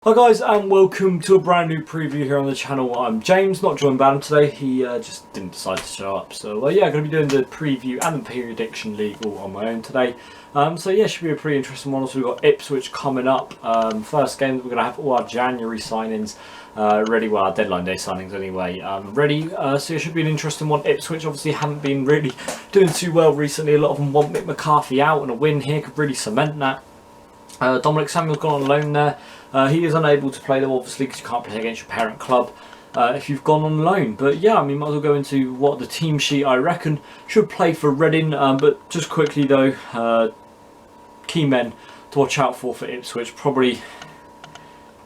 Hi guys, and welcome to a brand new preview here on the channel. I'm James, not joined by Adam today. He just didn't decide to show up. So yeah, I'm going to be doing the preview and the Prediction League all on my own today. So yeah, should be a pretty interesting one. Also, we've got Ipswich coming up. First game that we're going to have all our January signings ready. Well, our deadline day signings anyway, ready. So it should be an interesting one. Ipswich obviously haven't been really doing too well recently. A lot of them want Mick McCarthy out, and a win here could really cement that. Dominic Samuel's gone on loan there. He is unable to play them, obviously, because you can't play against your parent club if you've gone on loan. But yeah, I mean, might as well go into what the team sheet, I reckon, should play for Reading. But just quickly, though, key men to watch out for Ipswich. Probably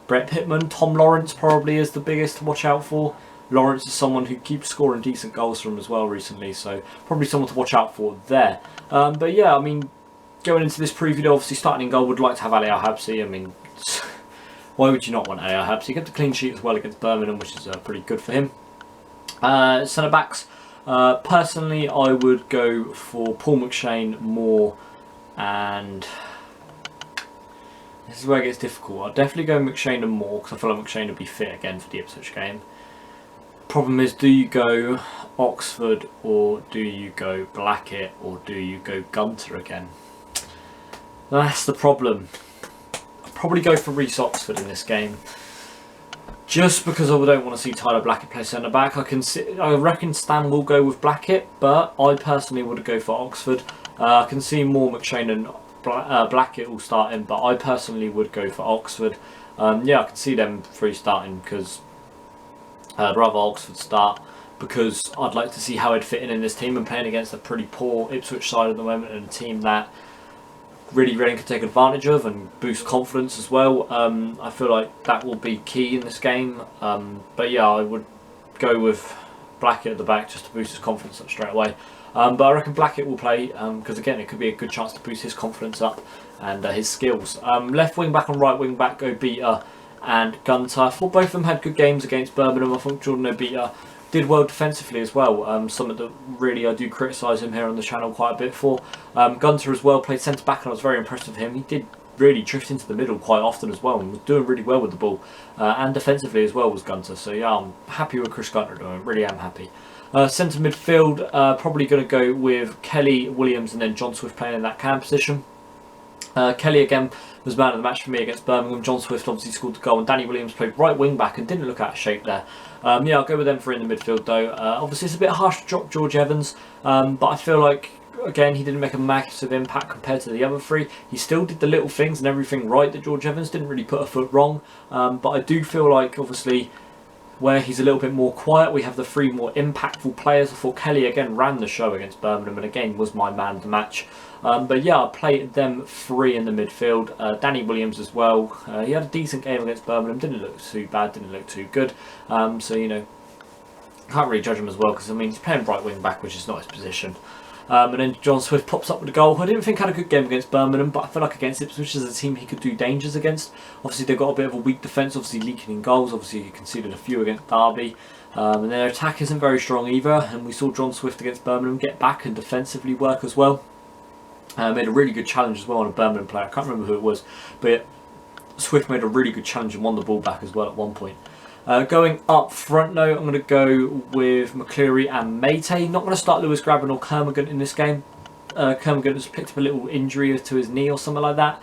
Brett Pittman. Tom Lawrence probably is the biggest to watch out for. Lawrence is someone who keeps scoring decent goals for him as well recently. So probably someone to watch out for there. But yeah, I mean, going into this preview, obviously starting in goal, would like to have Ali Al-Habsi. I mean, why would you not want Ali Al-Habsi? He got the clean sheet as well against Birmingham, which is pretty good for him. Centre backs, personally, I would go for Paul McShane, Moore, and this is where it gets difficult. I'd definitely go McShane and Moore because I feel like McShane would be fit again for the Ipswich game. Problem is, do you go Oxford or do you go Blackett or do you go Gunter again? That's the problem. I'd probably go for Reece Oxford in this game, just because I don't want to see Tyler Blackett play centre back. I reckon Stan will go with Blackett, but I personally would go for Oxford. I can see more McShane and Blackett all starting, but I personally would go for Oxford. Yeah, I can see them three starting because I'd rather Oxford start, because I'd like to see how he'd fit in this team, and playing against a pretty poor Ipswich side at the moment and a team that really Reading could take advantage of and boost confidence as well. I feel like that will be key in this game. But yeah, I would go with Blackett at the back just to boost his confidence up straight away. But I reckon Blackett will play because again, it could be a good chance to boost his confidence up and his skills. Left wing back and right wing back, Obita and Gunter. I thought both of them had good games against Birmingham. I think Jordan Obita did well defensively as well, something that really I do criticise him here on the channel quite a bit for. Gunter as well played centre back and I was very impressed with him. He did really drift into the middle quite often as well and was doing really well with the ball, and defensively as well was Gunter. So yeah, I'm happy with Chris Gunter at the moment, really am happy. Centre midfield, probably going to go with Kelly, Williams and then John Swift playing in that cam position. Kelly again was man of the match for me against Birmingham. John Swift obviously scored the goal, and Danny Williams played right wing back and didn't look out of shape there. Yeah, I'll go with them for in the midfield though. Obviously it's a bit harsh to drop George Evans, but I feel like again he didn't make a massive impact compared to the other three. He still did the little things and everything right that George Evans didn't really put a foot wrong. But I do feel like obviously where he's a little bit more quiet, we have the three more impactful players. I thought Kelly again ran the show against Birmingham and again was my man of the match. But yeah, I played them three in the midfield. Danny Williams as well. He had a decent game against Birmingham. Didn't look too bad, didn't look too good. So, you know, can't really judge him as well because, I mean, he's playing right wing back, which is not his position. And then John Swift pops up with a goal. I didn't think he had a good game against Birmingham, but I feel like against Ipswich as a team he could do dangers against. Obviously they've got a bit of a weak defence, obviously leaking in goals. Obviously he conceded a few against Derby. And their attack isn't very strong either. And we saw John Swift against Birmingham get back and defensively work as well. Made a really good challenge as well on a Birmingham player. I can't remember who it was, but Swift made a really good challenge and won the ball back as well at one point. Going up front now, I'm going to go with McCleary and Mayte. Not going to start Lewis Grabban or Kermagant in this game. Kermagant has picked up a little injury to his knee or something like that.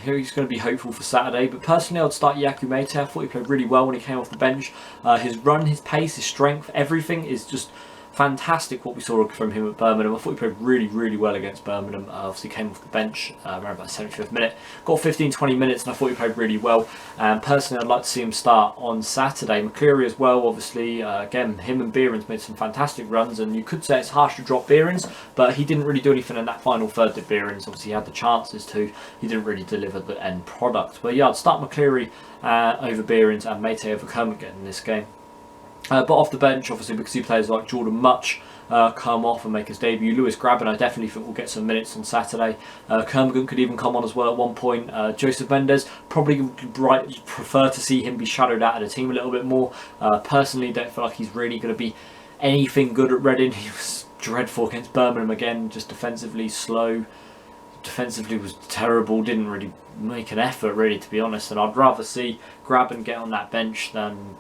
Here he's going to be hopeful for Saturday. But personally, I'd start Yaku Mayte. I thought he played really well when he came off the bench. His run, his pace, his strength, everything is just fantastic what we saw from him at Birmingham. I thought he played really, really well against Birmingham. Obviously came off the bench around about the 75th minute. Got 15-20 minutes and I thought he played really well. And personally, I'd like to see him start on Saturday. McCleary as well, obviously. Again, him and Behrens made some fantastic runs, and you could say it's harsh to drop Behrens, but he didn't really do anything in that final third, did Behrens. Obviously, he had the chances to. He didn't really deliver the end product. But yeah, I'd start McCleary over Behrens and Mayte over Kermagant in this game. But off the bench, obviously, because he players like Jordan Much come off and make his debut. Lewis Grabban, I definitely think will get some minutes on Saturday. Kermagant could even come on as well at one point. Joseph Mendes, probably would prefer to see him be shadowed out of the team a little bit more. Personally, don't feel like he's really going to be anything good at Reading. He was dreadful against Birmingham again, just defensively slow. defensively was terrible, didn't really make an effort really, to be honest, and I'd rather see Graben get on that bench than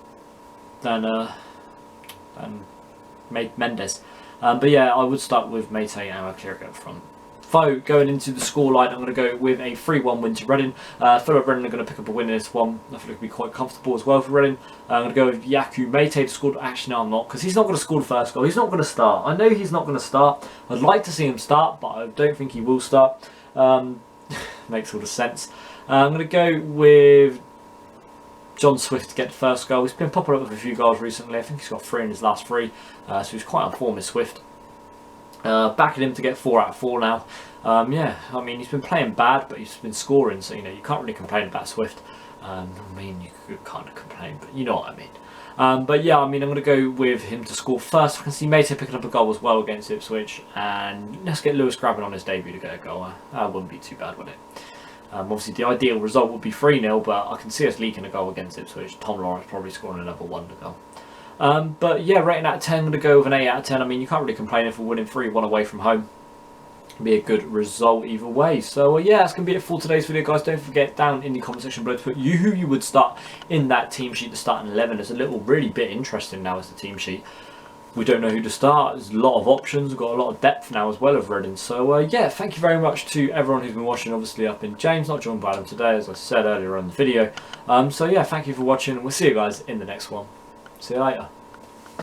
Mendes. But yeah, I would start with Mate and Clear up front. So going into the scoreline, I'm going to go with a 3-1 win to Reading. I feel like Reading are going to pick up a win in this one. I feel like it'll be quite comfortable as well for Reading. I'm going to go with Yaku Mate to score. Actually, no, I'm not, because he's not going to score the first goal. He's not going to start. I know he's not going to start. I'd like to see him start, but I don't think he will start. Makes all the sense. I'm going to go with John Swift to get the first goal. He's been popping up with a few goals recently. I think he's got 3 in his last 3, so he's quite on form as Swift. Backing him to get 4 out of 4 now. Yeah, I mean, he's been playing bad, but he's been scoring, so you know you can't really complain about Swift. I mean, you could kind of complain, but you know what I mean. But yeah, I mean, I'm going to go with him to score first. I can see Mate picking up a goal as well against Ipswich, and let's get Lewis Graben on his debut to get a goal. That wouldn't be too bad, would it? Obviously, the ideal result would be 3-0, but I can see us leaking a goal against Ipswich. Tom Lawrence probably scoring another wonder goal. But yeah, rating out of 10, I'm going to go with an 8 out of 10. I mean, you can't really complain if we're winning 3-1 away from home. It'll be a good result either way. So yeah, that's going to be it for today's video, guys. Don't forget down in the comment section below to put who you would start in that team sheet, the starting 11. It's a little really bit interesting now as the team sheet. We don't know who to start. There's a lot of options. We've got a lot of depth now as well of Reading. So yeah, thank you very much to everyone who's been watching. Obviously, I've been James, not joined by Adam today, as I said earlier on in the video. So yeah, thank you for watching, and we'll see you guys in the next one. See you later.